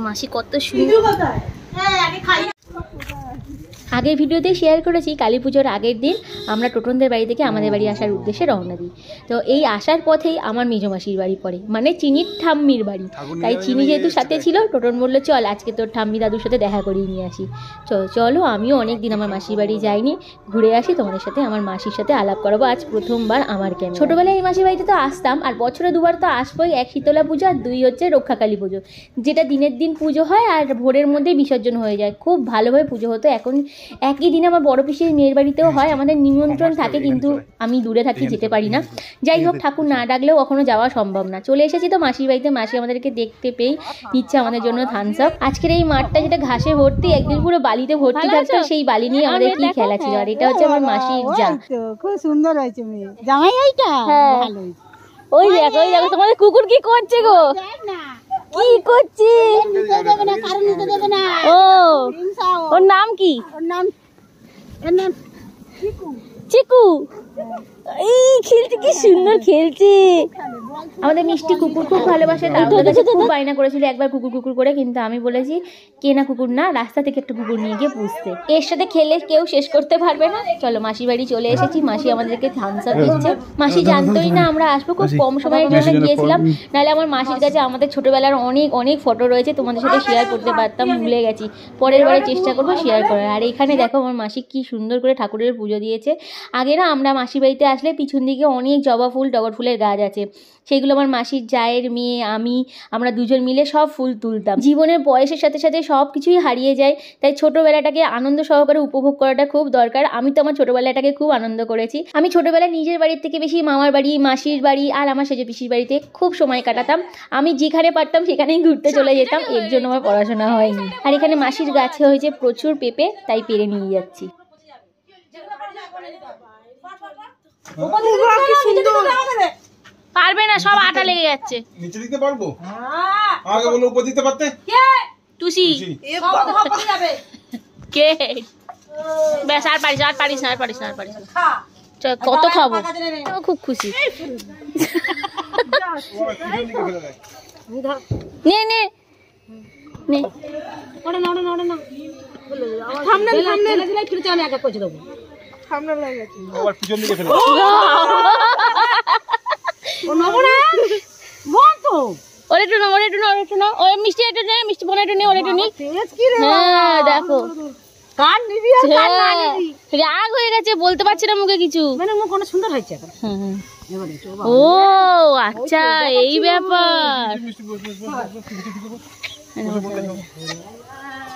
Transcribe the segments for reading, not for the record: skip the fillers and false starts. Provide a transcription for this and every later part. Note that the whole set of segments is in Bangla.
মাসি কত সুন্দর। আগের ভিডিওতে শেয়ার করেছি কালী পুজোর আগের দিন আমরা টোটনদের বাড়ি থেকে আমাদের বাড়ি আসার উদ্দেশ্যে রওনা দিই। তো এই আসার পথেই আমার মেজমাসির বাড়ি পড়ে, মানে চিনির ঠাম্মির বাড়ি। তাই চিনি যেহেতু সাথে ছিল, টোটন বললো চল আজকে তোর ঠাম্মি দাদুর সাথে দেখা করিয়ে নিয়ে আসি। চলো আমিও অনেক দিন আমার মাসির বাড়ি যাইনি, ঘুরে আসি, তোমাদের সাথে আমার মাসির সাথে আলাপ করাবো। আজ প্রথমবার আমার ক্যামেরা। ছোটোবেলায় এই মাসির বাড়িতে তো আসতাম, আর বছরে দুবার তো আসবোই, এক শীতলা পুজো আর দুই হচ্ছে রক্ষাকালী পুজো, যেটা দিনের দিন পুজো হয় আর ভোরের মধ্যেই বিসর্জন হয়ে যায়। খুব ভালোভাবে পুজো হতো। এখন একই দিন আমার বড় পিসির মেয়ের বাড়িতেও হয়, আমাদের নিমন্ত্রণ থাকে কিন্তু আমি দূরে থাকি, যেতে পারি না। যাই হোক, ঠাকুর না ডাকলেও কখনো যাওয়া সম্ভব না। চলে এসেছি তো মাসির বাড়িতে, মাসি আমাদেরকে দেখতে পেয়ে দিচ্ছে আমাদের জন্য থামস আপ। আজকের এই মাঠটা যেটা ঘাসে ভর্তি, একদিন পুরো বালিতে ভর্তি থাকতো, সেই বালি নিয়ে আমাদের কি খেলা ছিল। আর এটা হচ্ছে আমার মাসির যা, খুব সুন্দর হয়েছে মেয়ে জামাই এইটা। ওই দেখো ওই দেখো তোমাদের কুকুর কি করছে গো, কি করছে? ও ওর নাম কি? ওর নাম চিকু। এই খেলছে, কি সুন্দর খেলছে। আমাদের মিষ্টি কুকুর খুব ভালোবাসে, ওদের কাছে খুব বায়না করেছিল একবার কুকুর কুকুর করে, কিন্তু আমি বলেছি কেনা কুকুর না, রাস্তা থেকে একটা কুকুর নিয়ে গিয়ে পুষতে, এর সাথে খেলে কেউ শেষ করতে পারবে না। চলো মাসির বাড়ি চলে এসেছি, মাসি আমাদেরকে থামস আপ দিচ্ছে। মাসি জানতোই না আমরা আসবো, খুব কম সময়ের জন্য গিয়েছিলাম, নাহলে আমার মাসির কাছে আমাদের ছোটবেলার অনেক অনেক ফটো রয়েছে, তোমাদের সাথে শেয়ার করতে পারতাম, ভুলে গেছি। পরের বারে চেষ্টা করবো শেয়ার করার। আর এখানে দেখো আমার মাসি কি সুন্দর করে ঠাকুরের পুজো দিয়েছে। আগে না আমরা মাসির বাড়িতে আসলে পিছন দিকে অনেক জবা ফুল টগর ফুলের গাছ আছে, সেগুলো আমার মাসির জায়ের মেয়ে আমরা দুজন মিলে সব ফুল তুলতাম। জীবনের বয়সের সাথে সাথে সব কিছুই হারিয়ে যায়, তাই ছোটোবেলাটাকে আনন্দ সহকারে উপভোগ করাটা খুব দরকার। আমি তো আমার ছোটোবেলাটাকে খুব আনন্দ করেছি। আমি ছোটোবেলায় নিজের বাড়ির থেকে বেশি মামার বাড়ি, মাসির বাড়ি আর আমার সেজে পিসির বাড়িতে খুব সময় কাটাতাম। আমি যেখানে পারতাম সেখানেই ঘুরতে চলে যেতাম, এর জন্য আমার পড়াশোনা হয়নি। আর এখানে মাসির গাছে হয়েছে প্রচুর পেঁপে, তাই পেরে নিয়ে যাচ্ছি। পারবে না, সব আটা লেগে যাচ্ছে। নিচে দিতে পারবো? আগে বলো উপর দিতে পারতে। টুসি কে? ব্যাস আর পারিস না, আর পারিস না। কত খাবো, খুব খুশি। নে নে নে, মিষ্টি একটু নে, মিষ্টি বোনা একটু নে, ওর একটু নি। হ্যাঁ দেখো রাগ হয়ে গেছে, বলতে পারছি না মুখে কিছু। কোনো সুন্দর হয়েছে। ও আচ্ছা, এই ব্যাপার।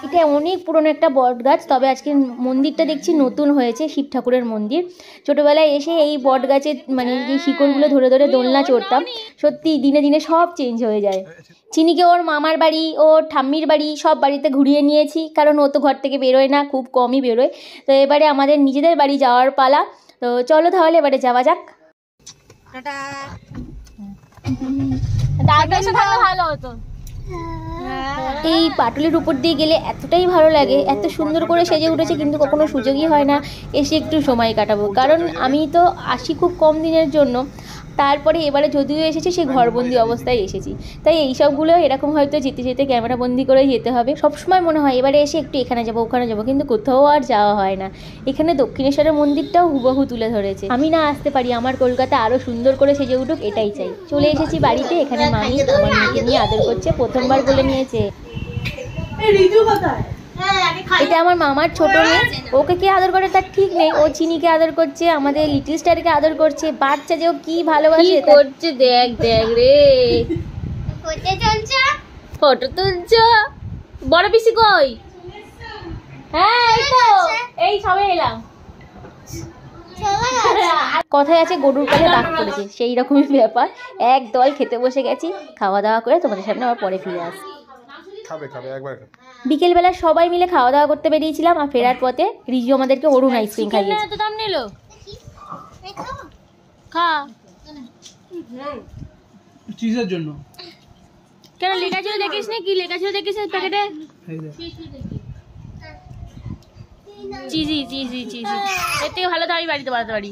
এটা অনেক পুরনো একটা বট গাছ, তবে আজকে মন্দিরটা দেখছি নতুন হয়েছে, শিব ঠাকুরের মন্দির। ছোটবেলায় এসে এই বট গাছের মানে এই শিকড়গুলো ধরে ধরে দোলনা চড়তাম। সত্যি দিনে দিনে সব চেঞ্জ হয়ে যায়। চিনিকে ওর মামার বাড়ি, ওর ঠাম্মির বাড়ি সব বাড়িতে ঘুরিয়ে নিয়েছি, কারণ ও তো ঘর থেকে বেরোয় না, খুব কমই বেরোয়। তো এবারে আমাদের নিজেদের বাড়ি যাওয়ার পালা। তো চলো তাহলে এবারে যাওয়া যাক। ভালো হতো। এই পাটুলির উপর দিয়ে গেলে এতটাই ভালো লাগে, এত সুন্দর করে সেজে উঠেছে, কিন্তু কখনো সুযোগই হয় না এসে একটু সময় কাটাবো, কারণ আমি তো আসি খুব কম দিনের জন্য। তারপরে এবারে যদিও এসেছি সে ঘরবন্দি অবস্থায় এসেছি, তাই এইসবগুলো এরকম হয়তো যেতে যেতে ক্যামেরা বন্দি করে যেতে হবে। সবসময় মনে হয় এবারে এসে একটু এখানে যাবো ওখানে যাবো, কিন্তু কোথাও আর যাওয়া হয় না। এখানে দক্ষিণেশ্বরের মন্দিরটাও হুবহু তুলে ধরেছে। আমি না আসতে পারি, আমার কলকাতা আরও সুন্দর করে সেজে উঠুক এটাই চাই। চলে এসেছি বাড়িতে, এখানে মামি আমার মেয়েকে নিয়ে আদর করছে, প্রথমবার বলে নিয়েছে। এটা আমার মামার ছোট মেয়ে, ওকে কে আদর করে তার ঠিক নেই। ও চিনিকে আদর করছে, আমাদের লিটল স্টারকে আদর করছে। বাচ্চা যে ও কি ভালোবাসে করছে, দেখ দেখ রে, ফটো তুলছো। বড় পিসি কই? হ্যাঁ এই তো, এই সবে এলাম। কথায় আছে গরুর পালে বাঘ পড়েছে, সেই রকমই ব্যাপার। এক দল খেতে বসে গেছি, খাওয়া দাওয়া করে তোমাদের সামনে আবার পরে ফিরে আসি। বিকেলবেলা সবাই মিলে খাওয়া দাওয়া করতে বেরিয়েছিলাম, আর ফেরার পথে রিজু আমাদেরকে অরুণ আইসক্রিম খাইয়েছে। দাম নিল খা চিজের জন্য। কেন লেখা ছিল দেখিস না? কি লেখা ছিল দেখিস প্যাকেটে? চিজি চিজি চিজি, এর থেকে ভালো তো আমি বাড়িতে বানাতে পারি।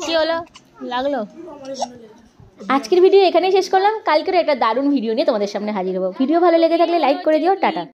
কি হলো, লাগলো? আজকের ভিডিও এখানেই শেষ করলাম। কালকের একটা দারুণ ভিডিও নিয়ে তোমাদের সামনে হাজির হবো। ভিডিও ভালো লেগে থাকলে লাইক করে দিও। টাটা।